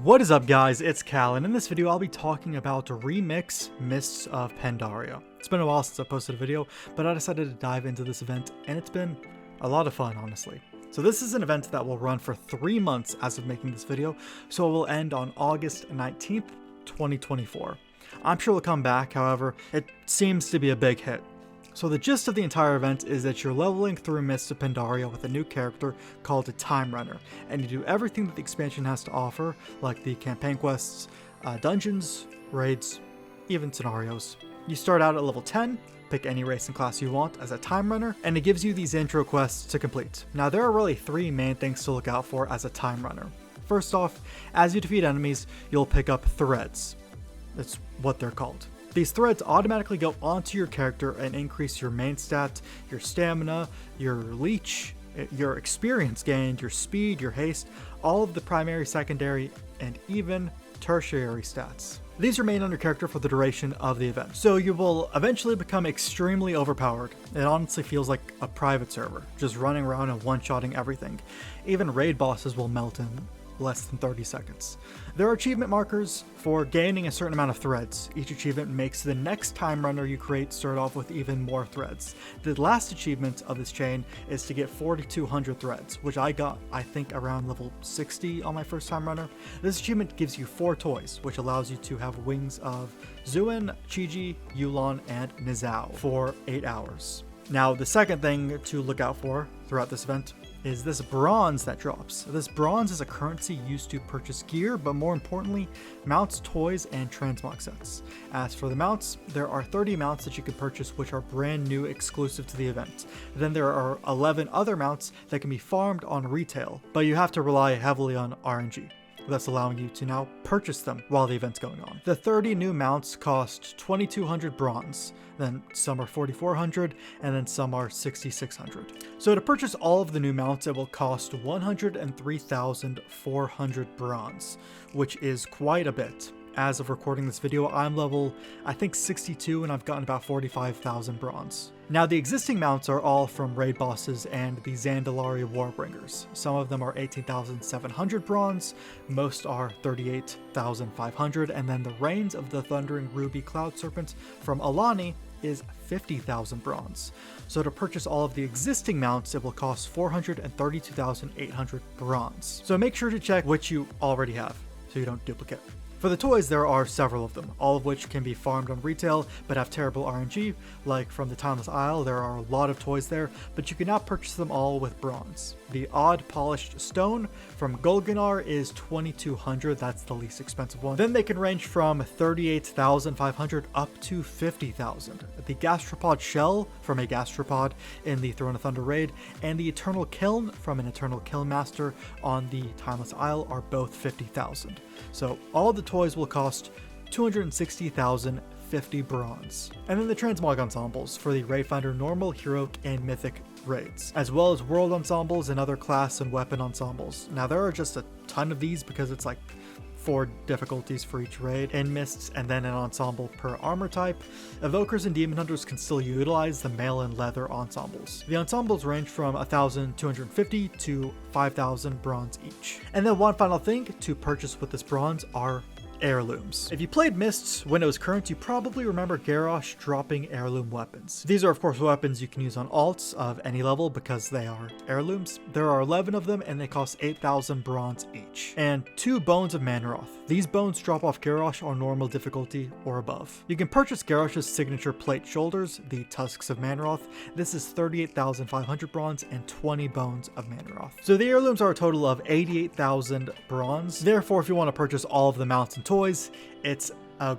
What is up, guys? It's Cal, and in this video I'll be talking about REMIX Mists of Pandaria. It's been a while since I posted a video, but I decided to dive into this event, and it's been a lot of fun, honestly. So this is an event that will run for 3 months as of making this video, so it will end on August 19th, 2024. I'm sure it'll come back, however, it seems to be a big hit. So the gist of the entire event is that you're leveling through Mists of Pandaria with a new character called a Time Runner, and you do everything that the expansion has to offer, like the campaign quests, dungeons, raids, even scenarios. You start out at level 10, pick any race and class you want as a Time Runner, and it gives you these intro quests to complete. Now there are really 3 main things to look out for as a Time Runner. First off, as you defeat enemies, you'll pick up threads. That's what they're called. These threads automatically go onto your character and increase your main stat, your stamina, your leech, your experience gained, your speed, your haste, all of the primary, secondary, and even tertiary stats. These remain on your character for the duration of the event, so you will eventually become extremely overpowered. It honestly feels like a private server, just running around and one-shotting everything. Even raid bosses will melt in less than 30 seconds. There are achievement markers for gaining a certain amount of threads. Each achievement makes the next Time Runner you create start off with even more threads. The last achievement of this chain is to get 4,200 threads, which I got, I think, around level 60 on my first Time Runner. This achievement gives you 4 toys, which allows you to have wings of Zuin, Chiji, Yulon, and Nizao for 8 hours. Now, the second thing to look out for throughout this event is this bronze that drops. This bronze is a currency used to purchase gear, but more importantly, mounts, toys, and transmog sets. As for the mounts, there are 30 mounts that you can purchase which are brand new exclusive to the event. Then there are 11 other mounts that can be farmed on retail, but you have to rely heavily on RNG. That's allowing you to now purchase them while the event's going on. The 30 new mounts cost 2,200 bronze, then some are 4,400, and then some are 6,600. So to purchase all of the new mounts, it will cost 103,400 bronze, which is quite a bit. As of recording this video, I'm level, I think 62, and I've gotten about 45,000 bronze. Now the existing mounts are all from raid bosses and the Zandalari Warbringers. Some of them are 18,700 bronze, most are 38,500, and then the Reigns of the Thundering Ruby Cloud Serpent from Alani is 50,000 bronze. So to purchase all of the existing mounts, it will cost 432,800 bronze. So make sure to check which you already have, so you don't duplicate. For the toys, there are several of them, all of which can be farmed on retail but have terrible RNG. Like from the Timeless Isle, there are a lot of toys there, but you cannot purchase them all with bronze. The Odd Polished Stone from Golganar is 2,200, that's the least expensive one. Then they can range from 38,500 up to 50,000. The Gastropod Shell from a Gastropod in the Throne of Thunder raid, and the Eternal Kiln from an Eternal Kiln Master on the Timeless Isle are both 50,000. So all the toys will cost 260,050 bronze. And then the transmog ensembles for the Rayfinder normal, heroic, and mythic raids, as well as world ensembles and other class and weapon ensembles. Now there are just a ton of these because it's like 4 difficulties for each raid in Mists, and then an ensemble per armor type. Evokers and Demon Hunters can still utilize the mail and leather ensembles. The ensembles range from 1,250 to 5,000 bronze each. And then one final thing to purchase with this bronze are heirlooms. If you played Mists when it was current, you probably remember Garrosh dropping heirloom weapons. These are of course weapons you can use on alts of any level because they are heirlooms. There are 11 of them and they cost 8,000 bronze each. And 2 Bones of Manroth. These bones drop off Garrosh on normal difficulty or above. You can purchase Garrosh's signature plate shoulders, the Tusks of Manroth. This is 38,500 bronze and 20 Bones of Manroth. So the heirlooms are a total of 88,000 bronze. Therefore, if you want to purchase all of the mounts and toys, it's a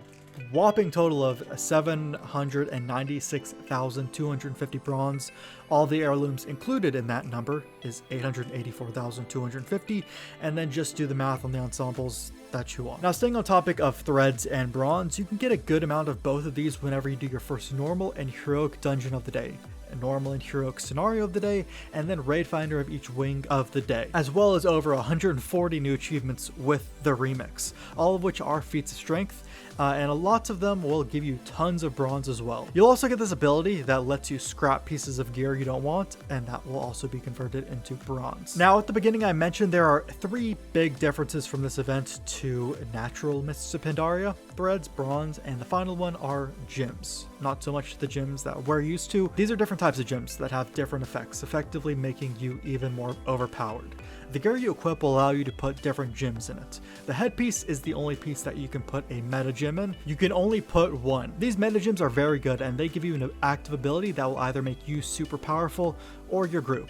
whopping total of 796,250 bronze. All the heirlooms included in that number is 884,250, and then just do the math on the ensembles that you want. Now, staying on topic of threads and bronze, you can get a good amount of both of these whenever you do your first normal and heroic dungeon of the day. normal and heroic scenario of the day, and then raid finder of each wing of the day, as well as over 140 new achievements with the remix, all of which are feats of strength, and lots of them will give you tons of bronze as well. You'll also get this ability that lets you scrap pieces of gear you don't want, and that will also be converted into bronze. Now, at the beginning I mentioned there are 3 big differences from this event to natural Mists of Pandaria: threads, bronze, and the final one are gems. Not so much the gems that we're used to. These are different types of gems that have different effects, effectively making you even more overpowered. The gear you equip will allow you to put different gems in it. The headpiece is the only piece that you can put a meta gem in. You can only put 1. These meta gems are very good, and they give you an active ability that will either make you super powerful or your group.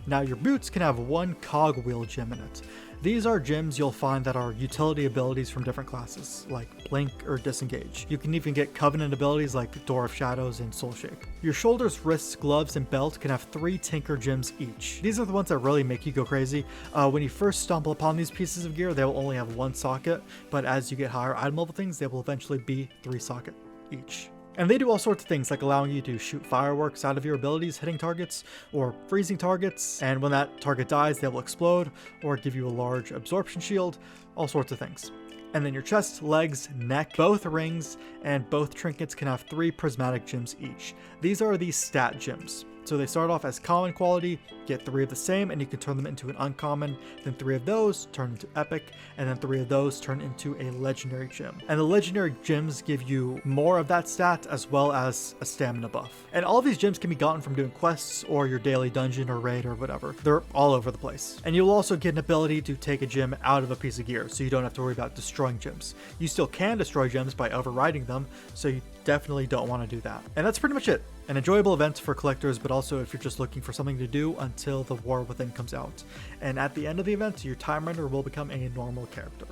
Now, your boots can have 1 cogwheel gem in it. These are gems you'll find that are utility abilities from different classes, like Blink or Disengage. You can even get Covenant abilities like Door of Shadows and Soul Shape. Your shoulders, wrists, gloves, and belt can have 3 Tinker gems each. These are the ones that really make you go crazy. When you first stumble upon these pieces of gear, they will only have 1 socket, but as you get higher item level things, they will eventually be 3 socket each. And they do all sorts of things, like allowing you to shoot fireworks out of your abilities, hitting targets or freezing targets, and when that target dies they will explode or give you a large absorption shield, all sorts of things. And then your chest, legs, neck, both rings, and both trinkets can have 3 prismatic gems each. These are the stat gems. So they start off as common quality, get 3 of the same, and you can turn them into an uncommon, then 3 of those turn into epic, and then 3 of those turn into a legendary gem. And the legendary gems give you more of that stat as well as a stamina buff. And all of these gems can be gotten from doing quests or your daily dungeon or raid or whatever. They're all over the place. And you'll also get an ability to take a gem out of a piece of gear, so you don't have to worry about destroying gems. You still can destroy gems by overriding them, so you definitely don't want to do that. And that's pretty much it. An enjoyable event for collectors, but also if you're just looking for something to do until the War Within comes out. And at the end of the event, your Time Render will become a normal character.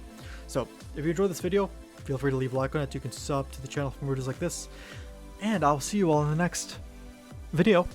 So if you enjoyed this video, feel free to leave a like on it. You can sub to the channel for more videos like this, and I'll see you all in the next video.